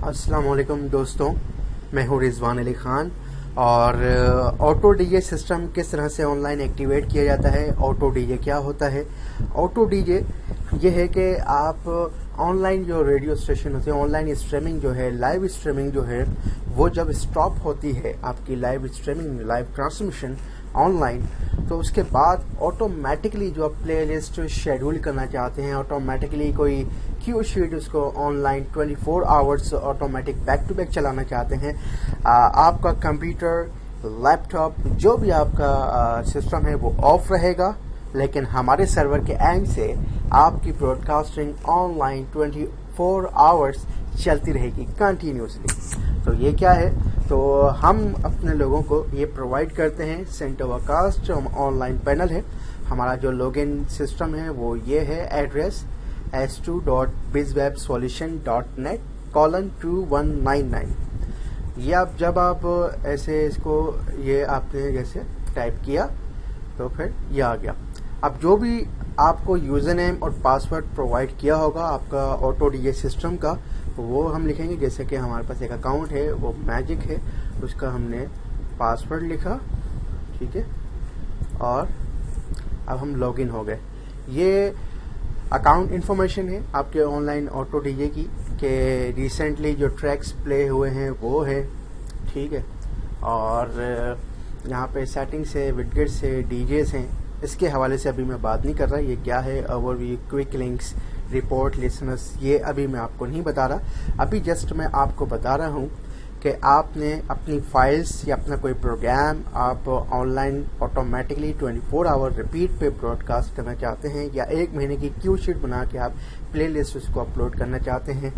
अस्सलाम वालेकुम दोस्तों, मैं हूँ रिजवान अली ख़ान। और ऑटो डीजे सिस्टम किस तरह से ऑनलाइन एक्टिवेट किया जाता है, ऑटो डीजे क्या होता है। ऑटो डीजे ये है कि आप ऑनलाइन जो रेडियो स्टेशन होते हैं, ऑनलाइन स्ट्रीमिंग जो है, लाइव स्ट्रीमिंग जो है, वो जब स्टॉप होती है आपकी live streaming, live transmission online, तो उसके बाद ऑटोमेटिकली जो आप प्लेलिस्ट शेड्यूल करना चाहते हैं, ऑटोमेटिकली कोई क्यू शीट उसको online 24 hours automatic back to back चलाना चाहते हैं, आपका कंप्यूटर, लैपटॉप, जो भी आपका सिस्टम है वो ऑफ रहेगा, लेकिन हमारे सर्वर के एंड से आपकी ब्रॉडकास्टिंग ऑनलाइन 24 आवर्स चलती रहेगी कंटिन्यूसली। तो ये क्या है, तो हम अपने लोगों को ये प्रोवाइड करते हैं। सेंटोवाकास्ट जो ऑनलाइन पैनल है, हमारा जो लॉगिन सिस्टम है वो ये है, एड्रेस s2.bizwebsolution.net:2199। ये आप जब आप ऐसे इसको ये आपने जैसे टाइप किया तो फिर ये आ गया। अब जो भी आपको यूज़र नेम और पासवर्ड प्रोवाइड किया होगा आपका ऑटो डीजे सिस्टम का, वो हम लिखेंगे। जैसे कि हमारे पास एक अकाउंट है, वो मैजिक है, उसका हमने पासवर्ड लिखा, ठीक है, और अब हम लॉगिन हो गए। ये अकाउंट इन्फॉर्मेशन है आपके ऑनलाइन ऑटो डीजे की, कि रिसेंटली जो ट्रैक्स प्ले हुए हैं वो है, ठीक है। और यहाँ पे सेटिंग्स है, विडगेट्स है, डीजेस हैं, इसके हवाले से अभी मैं बात नहीं कर रहा। ये क्या है, overview, quick links, report, listeners, ये अभी मैं आपको नहीं बता रहा। अभी जस्ट मैं आपको बता रहा हूँ कि आपने अपनी फाइल्स या अपना कोई प्रोग्राम आप ऑनलाइन ऑटोमेटिकली 24 आवर रिपीट पे ब्रॉडकास्ट करना चाहते हैं, या 1 महीने की क्यू शीट बना के आप प्लेलिस्ट उसको अपलोड करना चाहते हैं,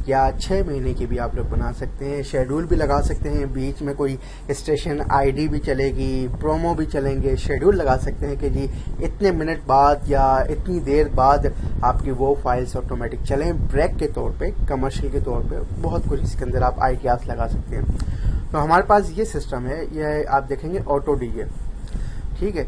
या 6 महीने की भी आप लोग बना सकते हैं। शेड्यूल भी लगा सकते हैं, बीच में कोई स्टेशन आईडी भी चलेगी, प्रोमो भी चलेंगे, शेड्यूल लगा सकते हैं कि जी इतने मिनट बाद या इतनी देर बाद आपकी वो फाइल्स ऑटोमेटिक चलें, ब्रेक के तौर पे, कमर्शियल के तौर पे, बहुत कुछ इसके अंदर आप आइडियाज लगा सकते हैं। तो हमारे पास ये सिस्टम है, यह आप देखेंगे ऑटो डीजे, ठीक है।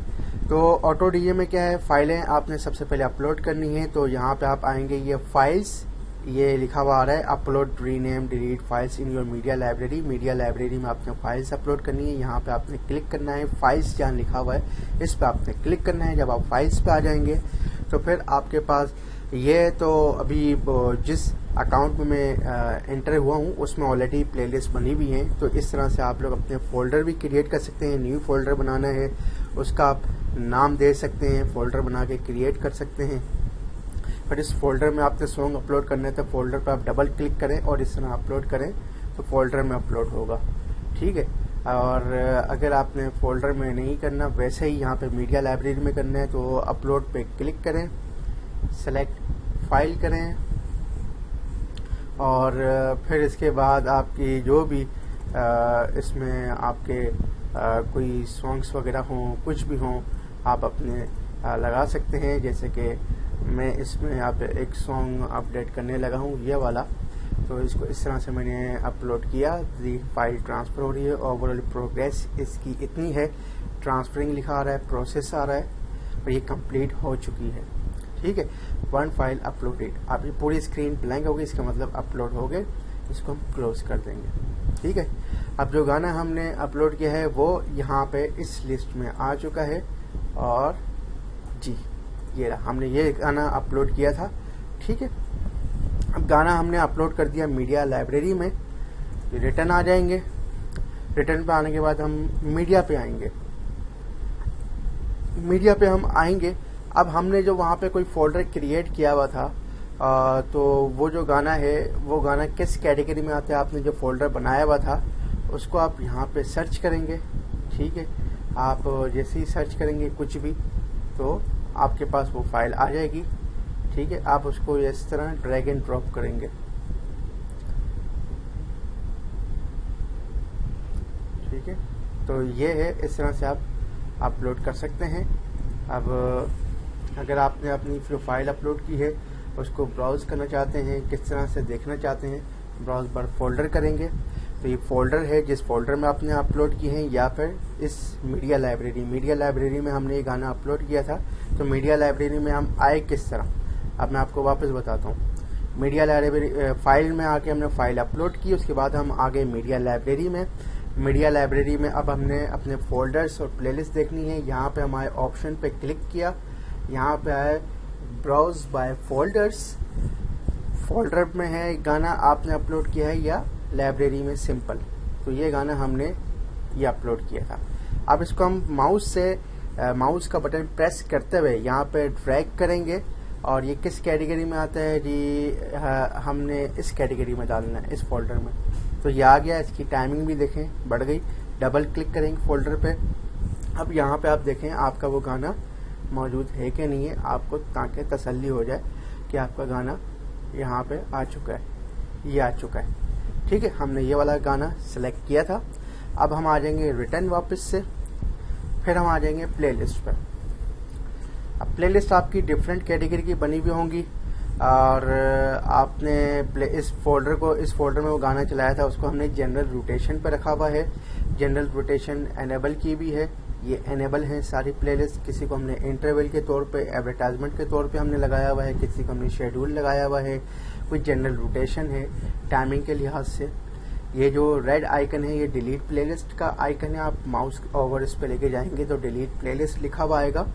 तो ऑटो डीजे में क्या है, फाइलें आपने सबसे पहले अपलोड करनी है। तो यहाँ पे आप आएंगे, ये फाइल्स, ये लिखा हुआ आ रहा है, upload, rename, delete files in your media library. Media library में आपने फाइल्स अपलोड करनी है। यहाँ पे आपने क्लिक करना है, फाइल्स जहाँ लिखा हुआ है इस पे आपने क्लिक करना है। जब आप फाइल्स पे आ जाएंगे तो फिर आपके पास ये, तो अभी जिस अकाउंट में मैं एंटर हुआ हूँ उसमें ऑलरेडी प्लेलिस्ट बनी हुई है। तो इस तरह से आप लोग अपने फोल्डर भी क्रिएट कर सकते हैं। न्यू फोल्डर बनाना है, उसका आप नाम दे सकते हैं, फोल्डर बना के क्रिएट कर सकते हैं। फिर इस फोल्डर में आपने सॉन्ग अपलोड करना है, तो फोल्डर पर आप डबल क्लिक करें और इस तरह अपलोड करें तो फोल्डर में अपलोड होगा, ठीक है। और अगर आपने फोल्डर में नहीं करना, वैसे ही यहाँ पे मीडिया लाइब्रेरी में करना है, तो अपलोड पे क्लिक करें, सेलेक्ट फाइल करें, और फिर इसके बाद आपकी जो भी इसमें आपके कोई सॉन्ग्स वगैरह हों, कुछ भी हों, आप अपने लगा सकते हैं। जैसे कि मैं इसमें आप एक सॉन्ग अपडेट करने लगा हूँ, ये वाला, तो इसको इस तरह से मैंने अपलोड किया। फाइल ट्रांसफ़र हो रही है, ओवरऑल प्रोग्रेस इसकी इतनी है, ट्रांसफरिंग लिखा आ रहा है, प्रोसेस आ रहा है, और ये कंप्लीट हो चुकी है, ठीक है। 1 फाइल अपलोडेड। अब ये पूरी स्क्रीन ब्लैंक होगी, इसका मतलब अपलोड हो गए। इसको हम क्लोज कर देंगे, ठीक है। अब जो गाना हमने अपलोड किया है वो यहाँ पे इस लिस्ट में आ चुका है, और जी ये रहा, हमने ये गाना अपलोड किया था, ठीक है। अब गाना हमने अपलोड कर दिया मीडिया लाइब्रेरी में, रिटर्न आ जाएंगे। रिटर्न पे आने के बाद हम मीडिया पे आएंगे। मीडिया पे हम आएंगे, अब हमने जो वहाँ पे कोई फोल्डर क्रिएट किया हुआ था, तो वो जो गाना है, वो गाना किस कैटेगरी में आता है, आपने जो फोल्डर बनाया हुआ था उसको आप यहाँ पे सर्च करेंगे, ठीक है। आप जैसे ही सर्च करेंगे कुछ भी, तो आपके पास वो फाइल आ जाएगी, ठीक है। आप उसको इस तरह ड्रैग एंड ड्रॉप करेंगे, ठीक है। तो ये है, इस तरह से आप अपलोड कर सकते हैं। अब अगर आपने अपनी जो फाइल अपलोड की है उसको ब्राउज करना चाहते हैं, किस तरह से देखना चाहते हैं, ब्राउज पर फोल्डर करेंगे, तो ये फोल्डर है जिस फोल्डर में आपने अपलोड किए हैं, या फिर इस मीडिया लाइब्रेरी में हमने ये गाना अपलोड किया था। तो मीडिया लाइब्रेरी में हम आए किस तरह, अब मैं आपको वापस बताता हूँ। मीडिया लाइब्रेरी फाइल में आके हमने फाइल अपलोड की। उसके बाद हम आगे मीडिया लाइब्रेरी में। मीडिया लाइब्रेरी में अब हमने अपने फोल्डर्स और प्लेलिस्ट देखनी है। यहाँ पे हमारे ऑप्शन पे क्लिक किया, यहाँ पे आए ब्राउज बाय फोल्डर्स। फोल्डर में है गाना आपने अपलोड किया है या लाइब्रेरी में सिंपल, तो ये गाना हमने ये अपलोड किया था। अब इसको हम माउस का बटन प्रेस करते हुए यहाँ पे ड्रैग करेंगे और ये किस कैटेगरी में आता है जी, हमने इस कैटेगरी में डालना है, इस फोल्डर में। तो ये आ गया। इसकी टाइमिंग भी देखें बढ़ गई। डबल क्लिक करेंगे फोल्डर पे। अब यहाँ पे आप देखें आपका वो गाना मौजूद है कि नहीं है, आपको ताकि तसल्ली हो जाए कि आपका गाना यहाँ पे आ चुका है, ये आ चुका है। ठीक है, हमने ये वाला गाना सेलेक्ट किया था। अब हम आ जाएंगे रिटर्न वापस से, फिर हम आ जाएंगे प्लेलिस्ट पर। अब प्लेलिस्ट आपकी डिफरेंट कैटेगरी की बनी हुई होंगी और आपने इस फोल्डर में वो गाना चलाया था, उसको हमने जनरल रोटेशन पर रखा हुआ है। जनरल रोटेशन एनेबल की भी है, ये एनेबल है सारी प्लेलिस्ट। किसी को हमने इंटरवल के तौर पे, एडवर्टाइजमेंट के तौर पे हमने लगाया हुआ है, किसी को हमने शेड्यूल लगाया हुआ है, कोई जनरल रोटेशन है टाइमिंग के लिहाज से। ये जो रेड आइकन है ये डिलीट प्लेलिस्ट का आइकन है। आप माउस ओवर इस पे लेके जाएंगे तो डिलीट प्लेलिस्ट लिखा हुआ आएगा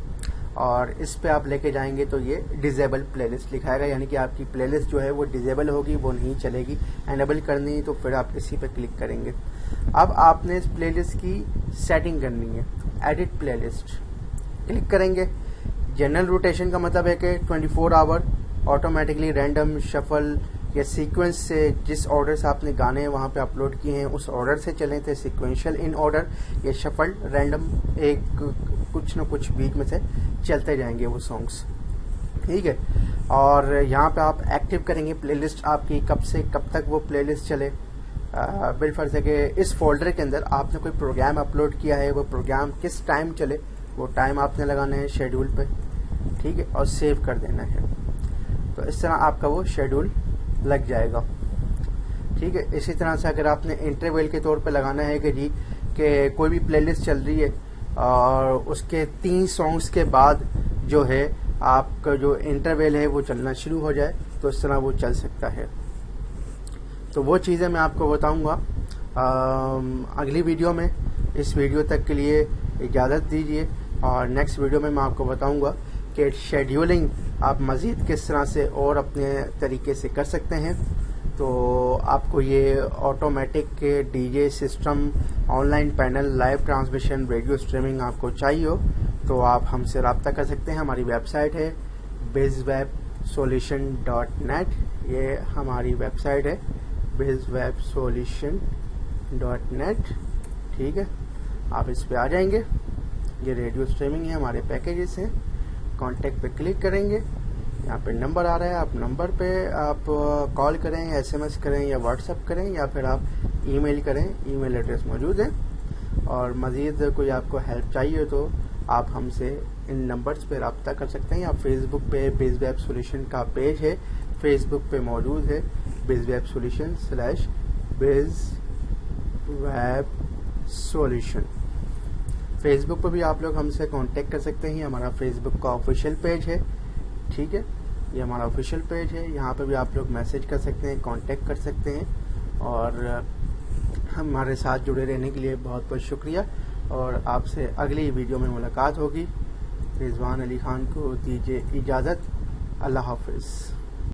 और इस पे आप लेके जाएंगे तो ये डिजेबल प्लेलिस्ट लिखाएगा, यानी कि आपकी प्लेलिस्ट जो है वो डिजेबल होगी, वो नहीं चलेगी। एनेबल करनी है तो फिर आप इसी पे क्लिक करेंगे। अब आपने इस प्लेलिस्ट की सेटिंग करनी है, एडिट प्लेलिस्ट क्लिक करेंगे। जनरल रोटेशन का मतलब है कि 24 आवर ऑटोमेटिकली रैंडम शफल या सीक्वेंस से जिस ऑर्डर से आपने गाने वहाँ पे अपलोड किए हैं उस ऑर्डर से चले थे, सीक्वेंशियल इन ऑर्डर या शफल रैंडम, एक कुछ न कुछ बीच में से चलते जाएंगे वो सॉन्ग्स। ठीक है, और यहाँ पे आप एक्टिव करेंगे प्लेलिस्ट आपकी कब से कब तक वो प्लेलिस्ट चले। बिलफर्ज है कि इस फोल्डर के अंदर आपने कोई प्रोग्राम अपलोड किया है, वो प्रोग्राम किस टाइम चले वो टाइम आपने लगाना है शेड्यूल पे। ठीक है, और सेव कर देना है, तो इस तरह आपका वो शेड्यूल लग जाएगा। ठीक है, इसी तरह से अगर आपने इंटरवल के तौर पे लगाना है कि जी कि कोई भी प्लेलिस्ट चल रही है और उसके 3 सॉन्ग्स के बाद जो है आपका जो इंटरवल है वो चलना शुरू हो जाए, तो इस तरह वो चल सकता है। तो वो चीज़ें मैं आपको बताऊंगा अगली वीडियो में। इस वीडियो तक के लिए इजाज़त दीजिए और नेक्स्ट वीडियो में मैं आपको बताऊंगा कि शेड्यूलिंग आप मज़ीद किस तरह से और अपने तरीके से कर सकते हैं। तो आपको ये automatic DJ system, online panel, live transmission, radio streaming आपको चाहिए हो तो आप हमसे रब्ता कर सकते हैं। हमारी वेबसाइट है bizwebsolution.net, ये हमारी वेबसाइट है bizwebsolution.net। ठीक है, आप इस पे आ जाएंगे। ये रेडियो स्ट्रीमिंग है, हमारे पैकेजेस हैं। कॉन्टैक्ट पे क्लिक करेंगे, यहाँ पे नंबर आ रहा है, आप नंबर पे आप कॉल करें, एसएमएस करें या व्हाट्सएप करें या फिर आप ईमेल करें, ईमेल एड्रेस मौजूद है। और मज़ीद कोई आपको हेल्प चाहिए तो आप हमसे इन नंबर्स पे रब्ता कर सकते हैं। या फेसबुक पे बिजवेब सोल्यूशन का पेज है, फेसबुक पे मौजूद है bizwebsolution/bizwebsolution। फेसबुक पर भी आप लोग हमसे कांटेक्ट कर सकते हैं, हमारा फेसबुक का ऑफिशियल पेज है। ठीक है, ये हमारा ऑफिशियल पेज है, यहाँ पे भी आप लोग मैसेज कर सकते हैं, कांटेक्ट कर सकते हैं। और हमारे साथ जुड़े रहने के लिए बहुत बहुत शुक्रिया और आपसे अगली वीडियो में मुलाकात होगी। रिजवान अली खान को दीजिए इजाज़त। अल्लाह हाफिज़।